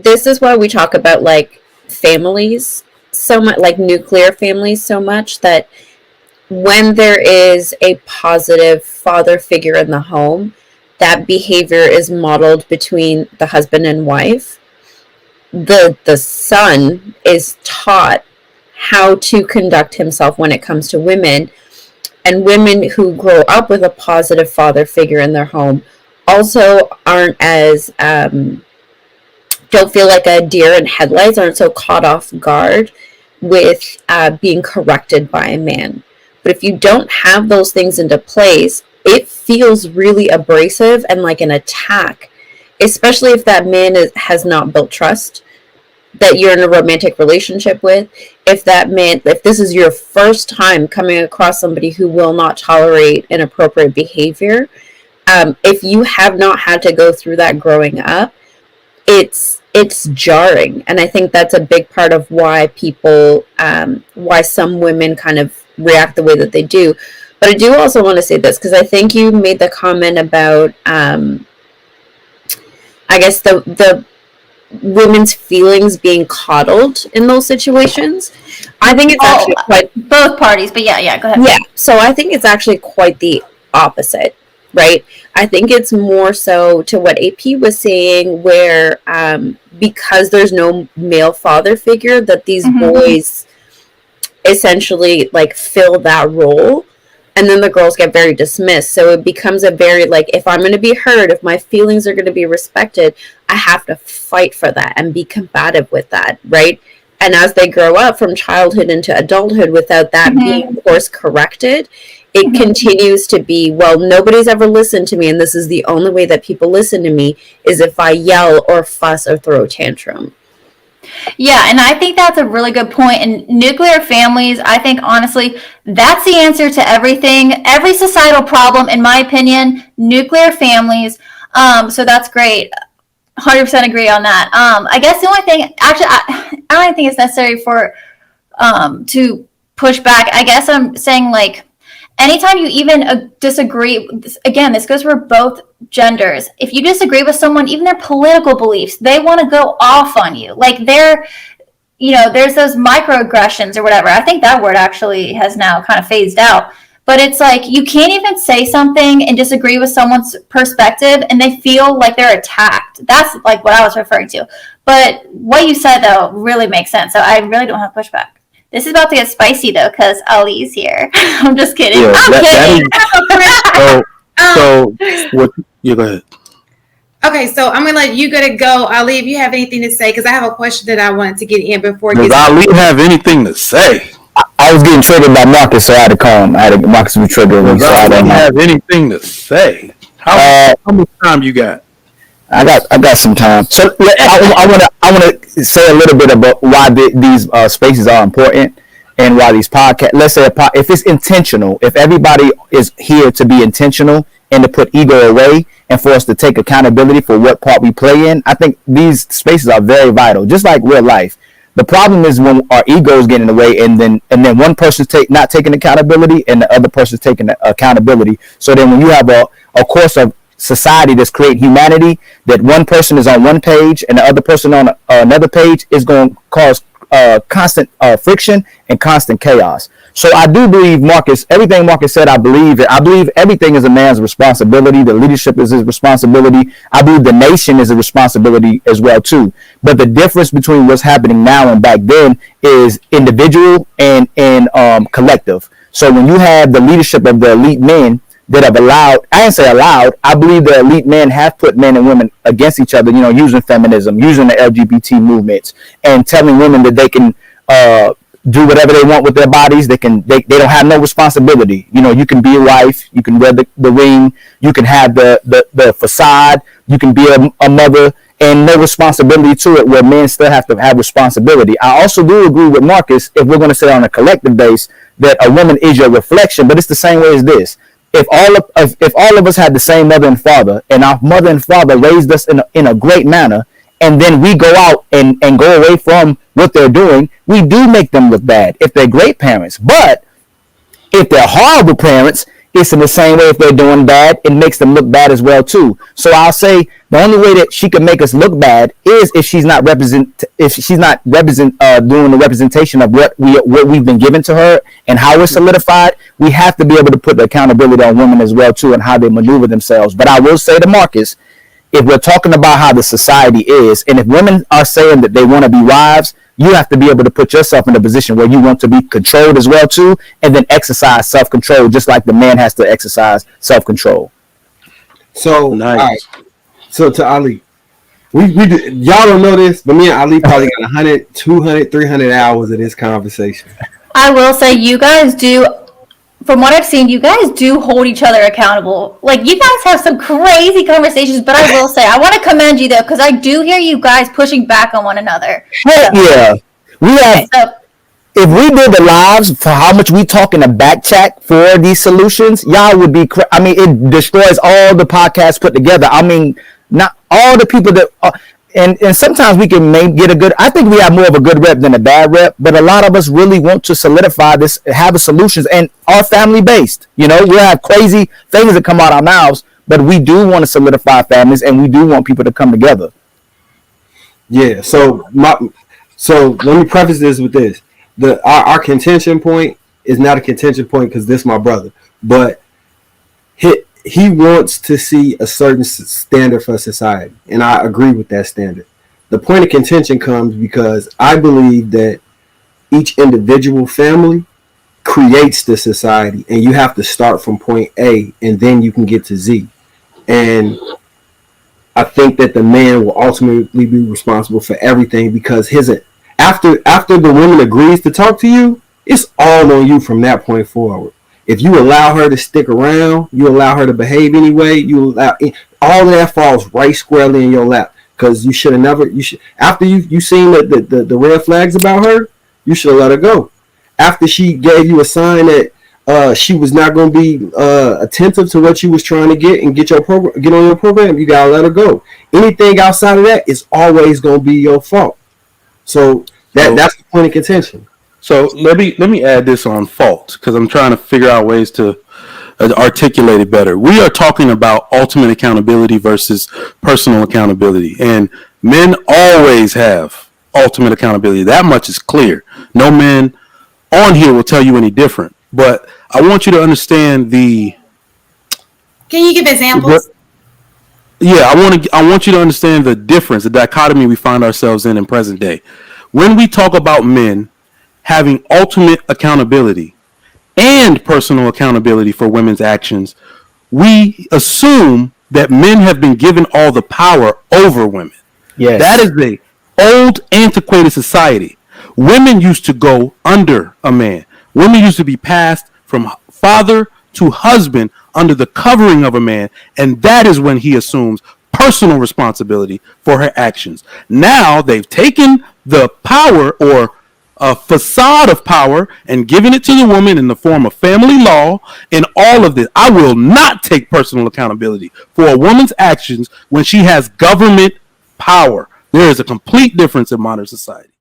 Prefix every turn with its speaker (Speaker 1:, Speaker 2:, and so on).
Speaker 1: this is why we talk about like families so much, like nuclear families so much, that when there is a positive father figure in the home, that behavior is modeled between the husband and wife. The son is taught how to conduct himself when it comes to women, and women who grow up with a positive father figure in their home also aren't as don't feel like a deer in headlights, aren't so caught off guard with being corrected by a man. But if you don't have those things into place, it feels really abrasive and like an attack, especially if that man has not built trust, that you're in a romantic relationship with. If this is your first time coming across somebody who will not tolerate inappropriate behavior, if you have not had to go through that growing up, it's jarring. And I think that's a big part of why why some women kind of react the way that they do. But I do also want to say this, because I think you made the comment about, I guess, the women's feelings being coddled in those situations. I think it's actually quite...
Speaker 2: Both parties, but yeah, go ahead.
Speaker 1: Yeah, so I think it's actually quite the opposite, right? I think it's more so to what AP was saying, where because there's no male father figure, that these boys essentially like fill that role, and then the girls get very dismissed. So it becomes a very like, if I'm going to be heard, if my feelings are going to be respected, I have to fight for that and be combative with that, right? And as they grow up from childhood into adulthood without that being course corrected, it continues to be, well, nobody's ever listened to me, and this is the only way that people listen to me, is if I yell or fuss or throw a tantrum.
Speaker 2: Yeah, and I think that's a really good point. And nuclear families, I think, honestly, that's the answer to everything. Every societal problem, in my opinion, nuclear families. So that's great. 100% agree on that. I guess the only thing, actually, I don't think it's necessary for to push back. I guess I'm saying, like, anytime you even disagree, again, this goes for both genders. If you disagree with someone, even their political beliefs, they want to go off on you. Like there's those microaggressions or whatever. I think that word actually has now kind of phased out. But it's like, you can't even say something and disagree with someone's perspective and they feel like they're attacked. That's like what I was referring to. But what you said, though, really makes sense. So I really don't have pushback. This is about to get spicy, though, because Ali's here. I'm just kidding.
Speaker 3: Yeah,
Speaker 2: I'm kidding.
Speaker 3: You go ahead.
Speaker 4: Okay, so I'm going to let you go. Ali, if you have anything to say, because I have a question that I wanted to get in before.
Speaker 3: Does Ali have anything to say?
Speaker 5: I was getting triggered by Marcus, so I had to call him. Marcus was triggered.
Speaker 3: Does Ali have anything to say? How much time you got?
Speaker 5: I got some time. So I want to say a little bit about why these spaces are important and why these podcasts. Let's say if it's intentional, if everybody is here to be intentional and to put ego away and for us to take accountability for what part we play in, I think these spaces are very vital. Just like real life. The problem is when our egos get in the way, and then one person's not taking accountability and the other person's taking accountability. So then when you have a course of society that's creating humanity, that one person is on one page and the other person on another page, is going to cause constant friction and constant chaos. So I do believe everything Marcus said, I believe it. I believe everything is a man's responsibility. The leadership is his responsibility. I believe the nation is a responsibility as well too. But the difference between what's happening now and back then is individual and collective. So when you have the leadership of the elite men that have I believe the elite men have put men and women against each other, using feminism, using the LGBT movements, and telling women that they can do whatever they want with their bodies. They don't have no responsibility. You can be a wife, you can wear the ring, you can have the facade, you can be a mother, and no responsibility to it, where men still have to have responsibility. I also do agree with Marcus, if we're going to say on a collective base, that a woman is your reflection, but it's the same way as this. If all of us had the same mother and father, and our mother and father raised us in a great manner, and then we go out and go away from what they're doing, we do make them look bad if they're great parents. But if they're horrible parents, it's in the same way. If they're doing bad, it makes them look bad as well too. So I'll say The only way that she can make us look bad is if she's not doing the representation of what we've been given to her and how it's solidified. We have to be able to put the accountability on women as well too, and how they maneuver themselves. But I will say to Marcus, if we're talking about how the society is, and if women are saying that they want to be wives, you have to be able to put yourself in a position where you want to be controlled as well too, and then exercise self-control just like the man has to exercise self-control.
Speaker 6: So,
Speaker 3: Nice.
Speaker 6: all right. So to Ali, y'all don't know this, but me and Ali probably got 100, 200, 300 hours of this conversation.
Speaker 2: I will say you guys do, from what I've seen, you guys do hold each other accountable. Like, you guys have some crazy conversations, but I will say, I want to commend you, though, because I do hear you guys pushing back on one another.
Speaker 5: Heck yeah. We have,
Speaker 2: So,
Speaker 5: if we did the lives for how much we talk in the back chat for these solutions, y'all would be, I mean, it destroys all the podcasts put together. I mean, not all the people that, and sometimes we can get a good, I think we have more of a good rep than a bad rep, but a lot of us really want to solidify this, have the solutions, and are family based. You know, we have crazy things that come out our mouths, but we do want to solidify families, and we do want people to come together.
Speaker 6: Yeah. So let me preface this with this: our contention point is not a contention point because this is my brother, but he wants to see a certain standard for society, and I agree with that standard. The point of contention comes because I believe that each individual family creates the society, and you have to start from point A, and then you can get to Z. And I think that the man will ultimately be responsible for everything because after the woman agrees to talk to you, it's all on you from that point forward. If you allow her to stick around, you allow her to behave anyway, all of that falls right squarely in your lap. Because you should have never, after you seen the red flags about her, you should have let her go. After she gave you a sign that she was not going to be attentive to what you was trying to get and get on your program, you gotta let her go. Anything outside of that is always going to be your fault. So that's the point of contention.
Speaker 3: So let me add this on fault because I'm trying to figure out ways to articulate it better. We are talking about ultimate accountability versus personal accountability, and men always have ultimate accountability. That much is clear. No man on here will tell you any different. But I want you to understand Can
Speaker 4: you give examples?
Speaker 3: Yeah, I want you to understand the difference, the dichotomy we find ourselves in present day. When we talk about men having ultimate accountability and personal accountability for women's actions, we assume that men have been given all the power over women.
Speaker 5: Yes.
Speaker 3: That is the old, antiquated society. Women used to go under a man. Women used to be passed from father to husband under the covering of a man, and that is when he assumes personal responsibility for her actions. Now they've taken the power or a facade of power and given it to the woman in the form of family law and all of this. I will not take personal accountability for a woman's actions when she has government power. There is a complete difference in modern society.